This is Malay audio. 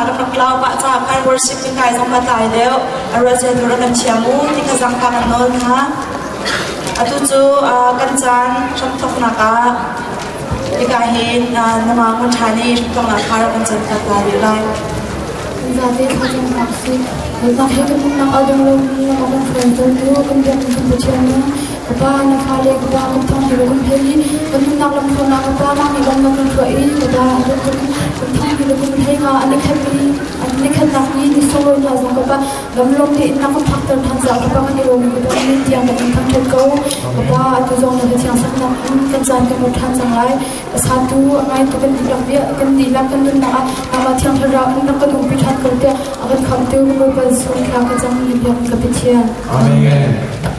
กันนักเล่าปะจากการ worship เป็นไก่สองปะตายแล้วเราจะดูกันเชียมูที่กระซังทางกันนนนะatu tu kancan samtok naka ikahin nama munthani samtok naka kancan kata dilai jadi kajang maksi nak hidup nak ada lagi nak ada friend tu kemudian kemudiannya apa nak kali apa tentang hidup heli kemudian nak langsung nak apa nak hidup nak tuai kita ada tentang hidup heli ka anak happy anak nak ni solo ni azam apa gamlom ni nak faktor thansa apa kan hidup kita ni tiang nak tentang kau apa tu zong nak tiang sangat kancan kemudian sangai satu angai tu kan dilap dia kan dilap kan nak nama tiang terang nak kan umpit kerja akan kau tu berbagai soal kerja yang lebih kapitian. Amin.